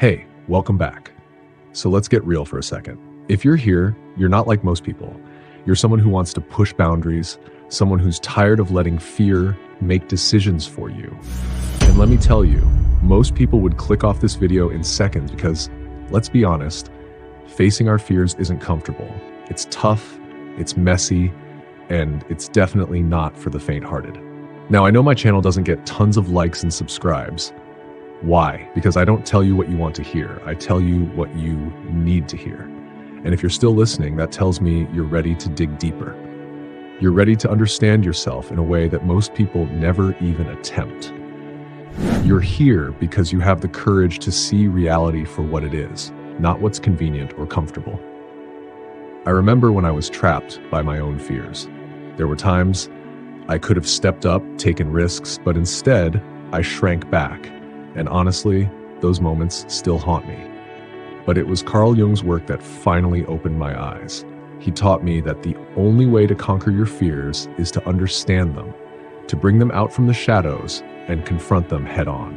Hey, welcome back. So let's get real for a second. If you're here, you're not like most people. You're someone who wants to push boundaries, someone who's tired of letting fear make decisions for you. And let me tell you, most people would click off this video in seconds because, let's be honest, facing our fears isn't comfortable. It's tough, it's messy, and it's definitely not for the faint-hearted. Now, I know my channel doesn't get tons of likes and subscribes. Why? Because I don't tell you what you want to hear. I tell you what you need to hear. And if you're still listening, that tells me you're ready to dig deeper. You're ready to understand yourself in a way that most people never even attempt. You're here because you have the courage to see reality for what it is, not what's convenient or comfortable. I remember when I was trapped by my own fears. There were times I could have stepped up, taken risks, but instead I shrank back. And honestly, those moments still haunt me. But it was Carl Jung's work that finally opened my eyes. He taught me that the only way to conquer your fears is to understand them, to bring them out from the shadows and confront them head on.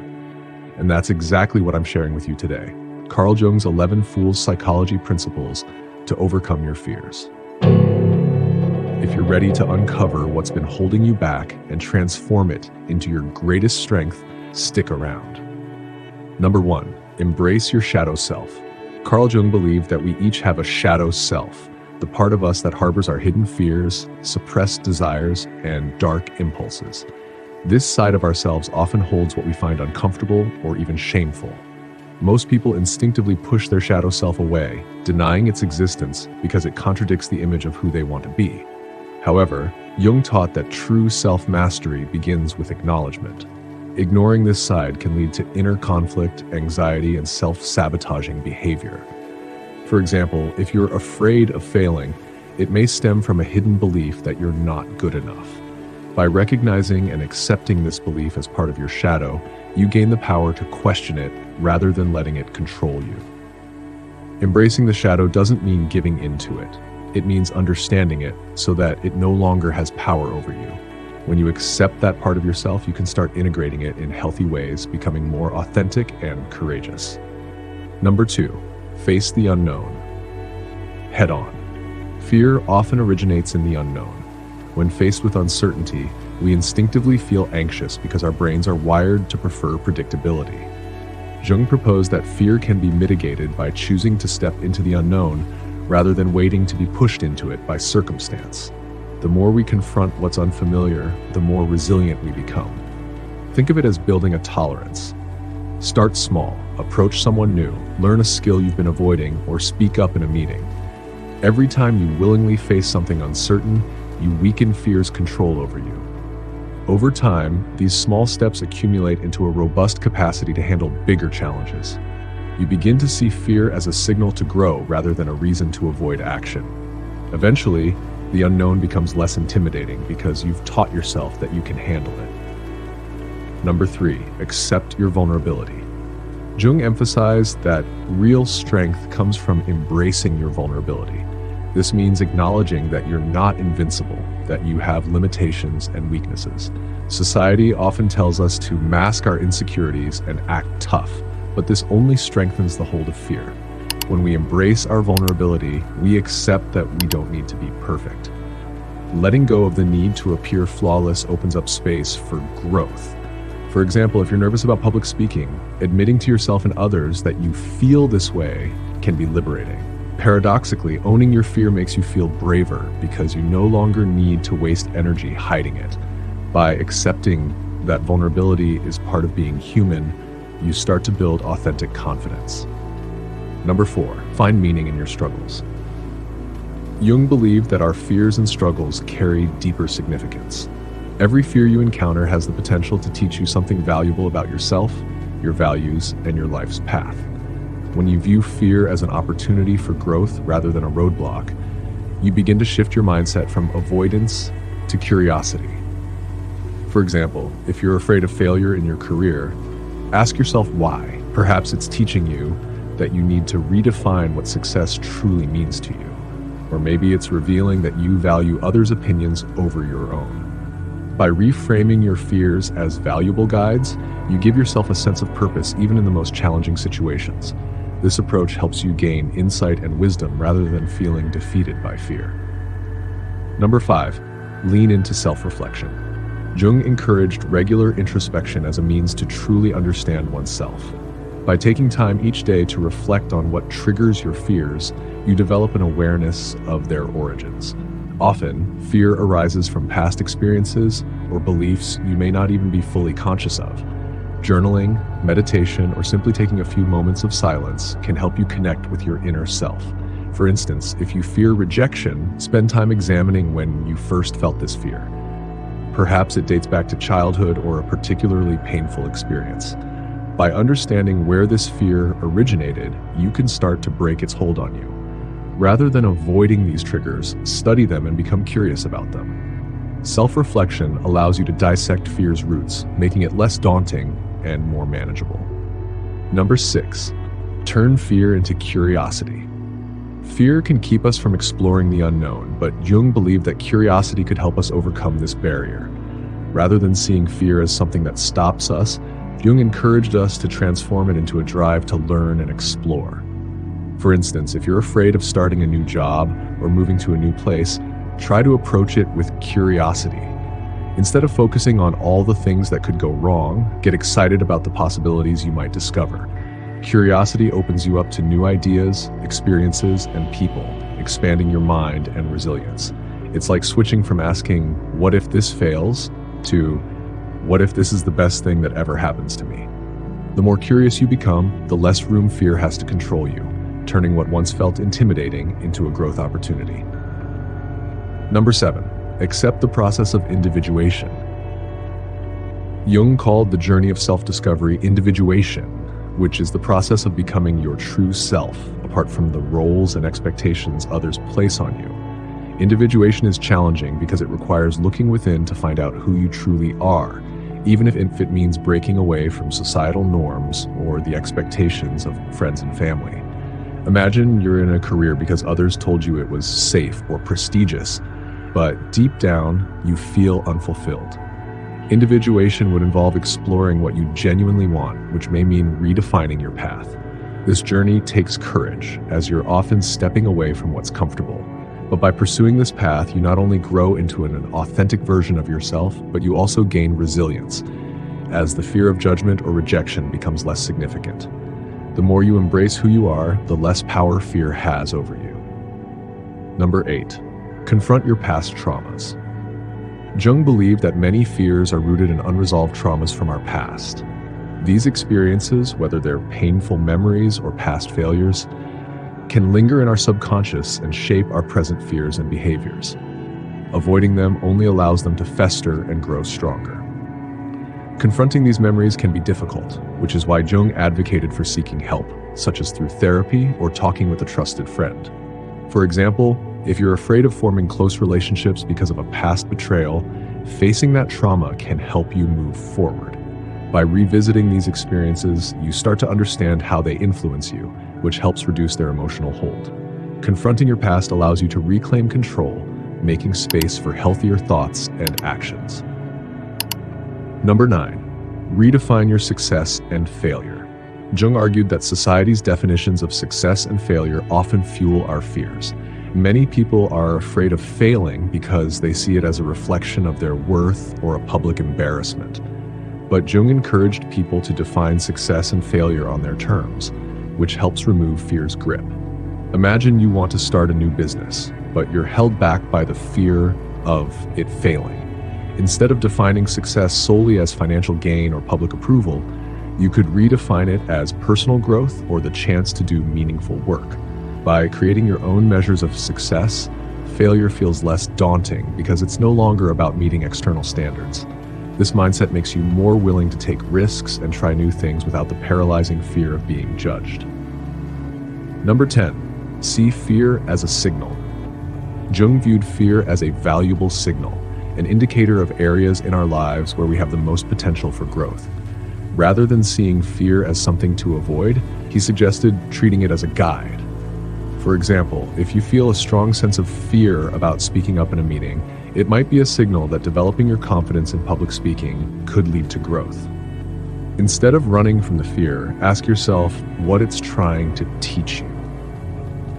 And that's exactly what I'm sharing with you today. Carl Jung's 11 Fool's Psychology Principles to overcome your fears. If you're ready to uncover what's been holding you back and transform it into your greatest strength, stick around. Number 1, embrace your shadow self. Carl Jung believed that we each have a shadow self, the part of us that harbors our hidden fears, suppressed desires, and dark impulses. This side of ourselves often holds what we find uncomfortable or even shameful. Most people instinctively push their shadow self away, denying its existence because it contradicts the image of who they want to be. However, Jung taught that true self-mastery begins with acknowledgement. Ignoring this side can lead to inner conflict, anxiety, and self-sabotaging behavior. For example, if you're afraid of failing, it may stem from a hidden belief that you're not good enough. By recognizing and accepting this belief as part of your shadow, you gain the power to question it rather than letting it control you. Embracing the shadow doesn't mean giving into it. It means understanding it so that it no longer has power over you. When you accept that part of yourself, you can start integrating it in healthy ways, becoming more authentic and courageous. Number 2, face the unknown. Head on. Fear often originates in the unknown. When faced with uncertainty, we instinctively feel anxious because our brains are wired to prefer predictability. Jung proposed that fear can be mitigated by choosing to step into the unknown rather than waiting to be pushed into it by circumstance. The more we confront what's unfamiliar, the more resilient we become. Think of it as building a tolerance. Start small, approach someone new, learn a skill you've been avoiding, or speak up in a meeting. Every time you willingly face something uncertain, you weaken fear's control over you. Over time, these small steps accumulate into a robust capacity to handle bigger challenges. You begin to see fear as a signal to grow rather than a reason to avoid action. Eventually, the unknown becomes less intimidating because you've taught yourself that you can handle it. Number 3, accept your vulnerability. Jung emphasized that real strength comes from embracing your vulnerability. This means acknowledging that you're not invincible, that you have limitations and weaknesses. Society often tells us to mask our insecurities and act tough, but this only strengthens the hold of fear. When we embrace our vulnerability, we accept that we don't need to be perfect. Letting go of the need to appear flawless opens up space for growth. For example, if you're nervous about public speaking, admitting to yourself and others that you feel this way can be liberating. Paradoxically, owning your fear makes you feel braver because you no longer need to waste energy hiding it. By accepting that vulnerability is part of being human, you start to build authentic confidence. Number 4, find meaning in your struggles. Jung believed that our fears and struggles carry deeper significance. Every fear you encounter has the potential to teach you something valuable about yourself, your values, and your life's path. When you view fear as an opportunity for growth rather than a roadblock, you begin to shift your mindset from avoidance to curiosity. For example, if you're afraid of failure in your career, ask yourself why. Perhaps it's teaching you that you need to redefine what success truly means to you. Or maybe it's revealing that you value others' opinions over your own. By reframing your fears as valuable guides, you give yourself a sense of purpose even in the most challenging situations. This approach helps you gain insight and wisdom rather than feeling defeated by fear. Number 5, lean into self-reflection. Jung encouraged regular introspection as a means to truly understand oneself. By taking time each day to reflect on what triggers your fears, you develop an awareness of their origins. Often, fear arises from past experiences or beliefs you may not even be fully conscious of. Journaling, meditation, or simply taking a few moments of silence can help you connect with your inner self. For instance, if you fear rejection, spend time examining when you first felt this fear. Perhaps it dates back to childhood or a particularly painful experience. By understanding where this fear originated, you can start to break its hold on you. Rather than avoiding these triggers, study them and become curious about them. Self-reflection allows you to dissect fear's roots, making it less daunting and more manageable. Number 6, turn fear into curiosity. Fear can keep us from exploring the unknown, but Jung believed that curiosity could help us overcome this barrier. Rather than seeing fear as something that stops us, Jung encouraged us to transform it into a drive to learn and explore. For instance, if you're afraid of starting a new job or moving to a new place, try to approach it with curiosity. Instead of focusing on all the things that could go wrong, get excited about the possibilities you might discover. Curiosity opens you up to new ideas, experiences, and people, expanding your mind and resilience. It's like switching from asking, "What if this fails?" to "What if this is the best thing that ever happens to me?" The more curious you become, the less room fear has to control you, turning what once felt intimidating into a growth opportunity. Number 7, accept the process of individuation. Jung called the journey of self-discovery individuation, which is the process of becoming your true self, apart from the roles and expectations others place on you. Individuation is challenging because it requires looking within to find out who you truly are, even if it means breaking away from societal norms or the expectations of friends and family. Imagine you're in a career because others told you it was safe or prestigious, but deep down, you feel unfulfilled. Individuation would involve exploring what you genuinely want, which may mean redefining your path. This journey takes courage, as you're often stepping away from what's comfortable. But by pursuing this path, you not only grow into an authentic version of yourself, but you also gain resilience, as the fear of judgment or rejection becomes less significant. The more you embrace who you are, the less power fear has over you. Number 8, confront your past traumas. Jung believed that many fears are rooted in unresolved traumas from our past. These experiences, whether they're painful memories or past failures, can linger in our subconscious and shape our present fears and behaviors. Avoiding them only allows them to fester and grow stronger. Confronting these memories can be difficult, which is why Jung advocated for seeking help, such as through therapy or talking with a trusted friend. For example, if you're afraid of forming close relationships because of a past betrayal, facing that trauma can help you move forward. By revisiting these experiences, you start to understand how they influence you, which helps reduce their emotional hold. Confronting your past allows you to reclaim control, making space for healthier thoughts and actions. Number 9, redefine your success and failure. Jung argued that society's definitions of success and failure often fuel our fears. Many people are afraid of failing because they see it as a reflection of their worth or a public embarrassment. But Jung encouraged people to define success and failure on their terms, which helps remove fear's grip. Imagine you want to start a new business, but you're held back by the fear of it failing. Instead of defining success solely as financial gain or public approval, you could redefine it as personal growth or the chance to do meaningful work. By creating your own measures of success, failure feels less daunting because it's no longer about meeting external standards. This mindset makes you more willing to take risks and try new things without the paralyzing fear of being judged. Number 10, see fear as a signal. Jung viewed fear as a valuable signal, an indicator of areas in our lives where we have the most potential for growth. Rather than seeing fear as something to avoid, he suggested treating it as a guide. For example, if you feel a strong sense of fear about speaking up in a meeting, It might be a signal that developing your confidence in public speaking could lead to growth. Instead of running from the fear, ask yourself what it's trying to teach you.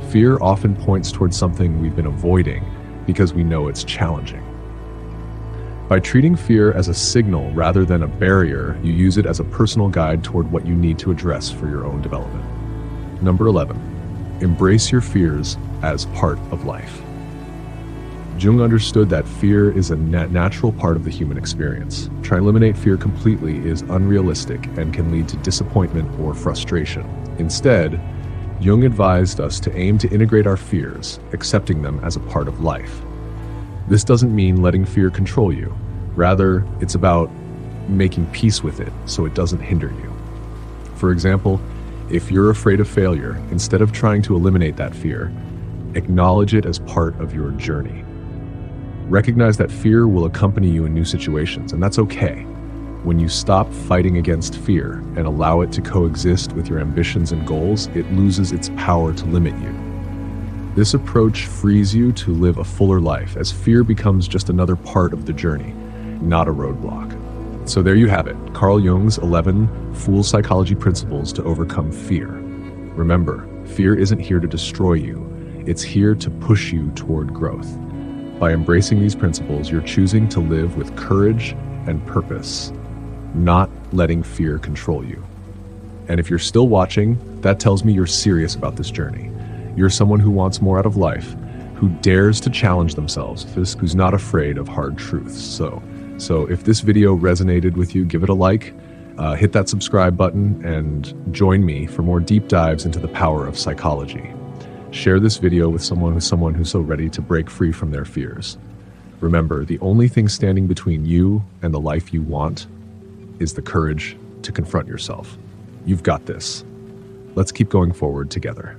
Fear often points towards something we've been avoiding because we know it's challenging. By treating fear as a signal rather than a barrier, you use it as a personal guide toward what you need to address for your own development. Number 11, embrace your fears as part of life. Jung understood that fear is a natural part of the human experience. Trying to eliminate fear completely is unrealistic and can lead to disappointment or frustration. Instead, Jung advised us to aim to integrate our fears, accepting them as a part of life. This doesn't mean letting fear control you. Rather, it's about making peace with it so it doesn't hinder you. For example, if you're afraid of failure, instead of trying to eliminate that fear, acknowledge it as part of your journey. Recognize that fear will accompany you in new situations, and that's okay. When you stop fighting against fear and allow it to coexist with your ambitions and goals, it loses its power to limit you. This approach frees you to live a fuller life, as fear becomes just another part of the journey, not a roadblock. So there you have it, Carl Jung's 11 Fool Psychology Principles to Overcome Fear. Remember, fear isn't here to destroy you, it's here to push you toward growth. By embracing these principles, you're choosing to live with courage and purpose, not letting fear control you. And if you're still watching, that tells me you're serious about this journey. You're someone who wants more out of life, who dares to challenge themselves, who's not afraid of hard truths. So if this video resonated with you, give it a like, hit that subscribe button, and join me for more deep dives into the power of psychology. Share this video with someone who's so ready to break free from their fears. Remember, the only thing standing between you and the life you want is the courage to confront yourself. You've got this. Let's keep going forward together.